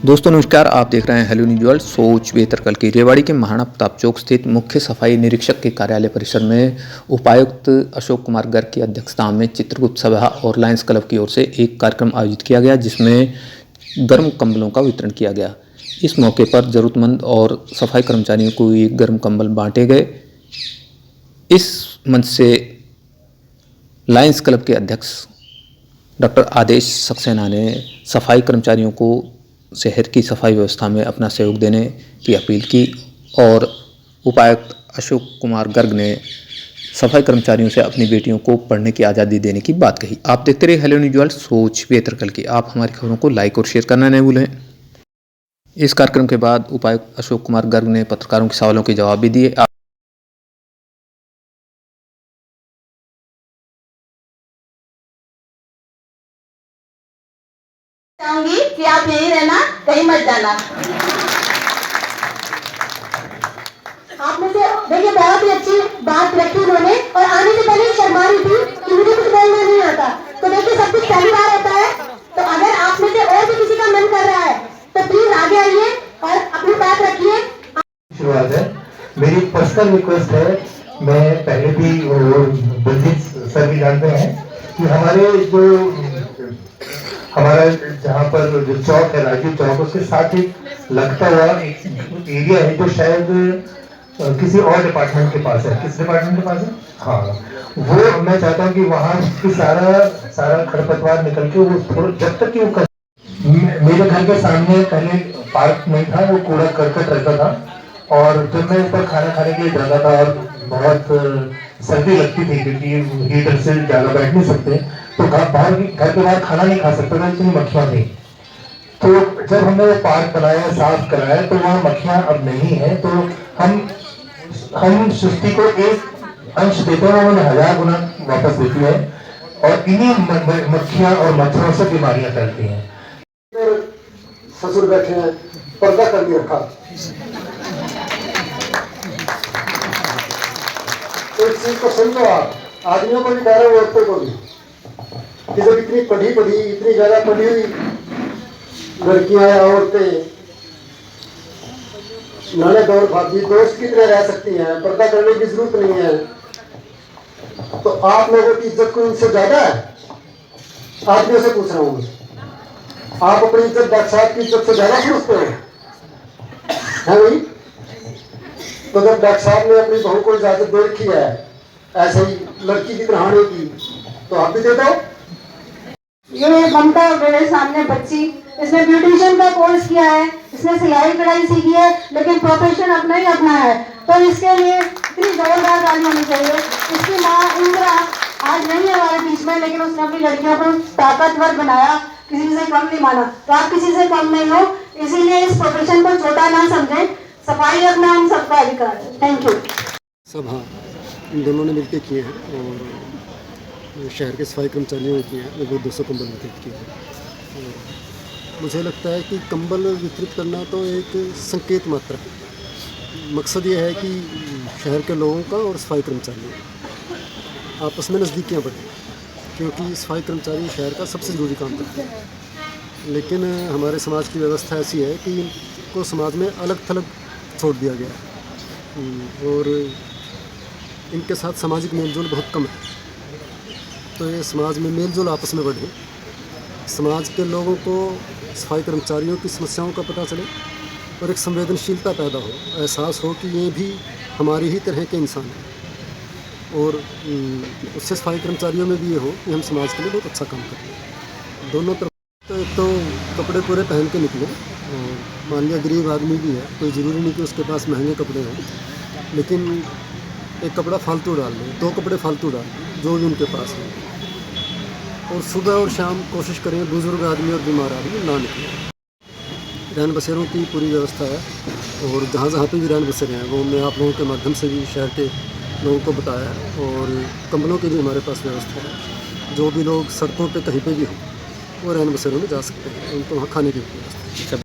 दोस्तों नमस्कार, आप देख रहे हैं हेलो न्यूज वर्ल्ड। सोच बेहतर कल की रेवाड़ी के महाराणा प्रताप चौक स्थित मुख्य सफाई निरीक्षक के कार्यालय परिसर में उपायुक्त अशोक कुमार गर्ग की अध्यक्षता में चित्रगुप्त सभा और लायंस क्लब की ओर से एक कार्यक्रम आयोजित किया गया, जिसमें गर्म कंबलों का वितरण किया गया। इस मौके पर जरूरतमंद और सफाई कर्मचारियों को ये गर्म कंबल बांटे गए। इस मंच से लायंस क्लब के अध्यक्ष डॉक्टर आदेश सक्सेना ने सफाई कर्मचारियों को शहर की सफाई व्यवस्था में अपना सहयोग देने की अपील की और उपायुक्त अशोक कुमार गर्ग ने सफाई कर्मचारियों से अपनी बेटियों को पढ़ने की आज़ादी देने की बात कही। आप देखते रहिए हेलो न्यूज वर्ल्ड, सोच बेहतर कल की। आप हमारी खबरों को लाइक और शेयर करना नहीं भूलें। इस कार्यक्रम के बाद उपायुक्त अशोक कुमार गर्ग ने पत्रकारों के सवालों के जवाब भी दिए। चाहूंगी कि आप यहीं रहना, कहीं मत जाना। आपने से देखिए बहुत ही अच्छी बात रखी उन्होंने, और आने से पहले शर्मा रही थी कि मुझे कुछ बोलना नहीं आता। तो देखिए सब कुछ पहली बार होता है, तो अगर आप में से और भी किसी का मन कर रहा है तो प्लीज आगे आइए और अपनी बात रखिए। शुरुआत है, मेरी पर्सनल रिक्वेस्ट है। मैं पहले भी बलजीत सर भी जानते हैं कि हमारा जहाँ पर जो चौक है राजीव चौक, उसके साथ ही लगता हुआ एक एरिया है जो शायद किसी और डिपार्टमेंट के पास है। किस डिपार्टमेंट के पास है? हाँ, वो मैं चाहता हूँ कि वहाँ की सारा खरपतवार निकल के वो थोड़ा, जब तक कि वो मेरे घर के सामने पहले पार्क नहीं था, वो कूड़ा करकट रहता था, और जब मैं ऊपर खाना खाने के लिए जाता था और बहुत सर्दी लगती थी क्योंकि हीटर से ज़्यादा बैठ नहीं सकते, तो घर के बाहर खाना नहीं खा सकता था, इतनी मक्खियाँ थी। तो जब हमने वो पार्क बनाया, साफ कराया, तो वहाँ मक्खियाँ अब नहीं है। तो हम सृष्टि को एक अंश देते हैं, उन्होंने 1000 गुना वापस देती है, और इन्हीं मक्खियाँ और मच्छरों से बीमारियाँ फैलती हैं। ससुर बैठे हैं, पर्दा कर दिया रखा। तो इस चीज को समझो आप, आदमियों को भी कह रहे हो, औरतों को भी, कि जब इतनी पढ़ी इतनी ज्यादा पढ़ी हुई लड़कियां या औरतें ननद और भाभी दोस्त की तरह रह सकती हैं, पर्दा करने की जरूरत नहीं है, तो आप लोगों की इज्जत को इनसे ज्यादा है? आदमियों से पूछ रहा हूँ, आप अपनी इज्जत डॉक्टर साहब की इज्जत से ज्यादा समझते हो? है भाई? तो जब डॉक्टर साहब ने अपनी बहू को इजाजत दे रखी है ऐसे ही लड़की की तरह आने की, तो आप भी दे दो। ये ममता मेरे सामने बच्ची, इसने ब्यूटिशियन का कोर्स किया है, इसने सिलाई कढ़ाई सीखी है, लेकिन प्रोफेशन अपना ही अपना है, तो इसके लिए इतनी जोरदार ताली होनी चाहिए। इसकी माँ इंदिरा आज नहीं है हमारे बीच में, लेकिन उसने अपनी लड़कियों को ताकतवर बनाया, किसी से कम नहीं माना। तो आप किसी से कम नहीं हो, इसीलिए इस प्रोफेशन को छोटा ना समझें। सफाई रखना हम सबका अधिकार है। Thank you. सब हाँ, इन दोनों ने मिलकर किए हैं, और शहर के सफाई कर्मचारियों ने किए हैं, लगभग 200 कंबल वितरित किए हैं। और मुझे लगता है कि कंबल वितरित करना तो एक संकेत मात्र है। मकसद ये है कि शहर के लोगों का और सफाई कर्मचारियों आपस में नज़दीकियाँ बढ़ें, क्योंकि सफाई कर्मचारी शहर का सबसे ज़रूरी काम करते हैं। लेकिन हमारे समाज की व्यवस्था ऐसी है कि इनको समाज में अलग थलग छोड़ दिया गया है, और इनके साथ सामाजिक मेलजोल बहुत कम है। तो ये समाज में मेलजोल आपस में बढ़े, समाज के लोगों को सफाई कर्मचारियों की समस्याओं का पता चले, और एक संवेदनशीलता पैदा हो, एहसास हो कि ये भी हमारी ही तरह के इंसान हैं, और उससे सफाई कर्मचारियों में भी ये हो कि हम समाज के लिए बहुत अच्छा काम करें। दोनों तरफ तो कपड़े पूरे पहन के निकले, और मान लिया गरीब आदमी भी है, कोई ज़रूरी नहीं कि उसके पास महंगे कपड़े हों, लेकिन एक कपड़ा फालतू डाल लें, 2 कपड़े फालतू डाल लें, जो भी उनके पास है। और सुबह और शाम कोशिश करें बुज़ुर्ग आदमी और बीमार आदमी ना निकलें। रैन बसेरों की पूरी व्यवस्था है, और जहाँ जहाँ पे भी रैन बसेरे हैं वो मैं आप लोगों के माध्यम से भी शहर के लोगों को बताया है, और कंबलों की भी हमारे पास व्यवस्था है। जो भी लोग सड़कों पे कहीं पे भी हों वो रैन बसेरों में जा सकते हैं, उनको वहाँ खाने की व्यवस्था है।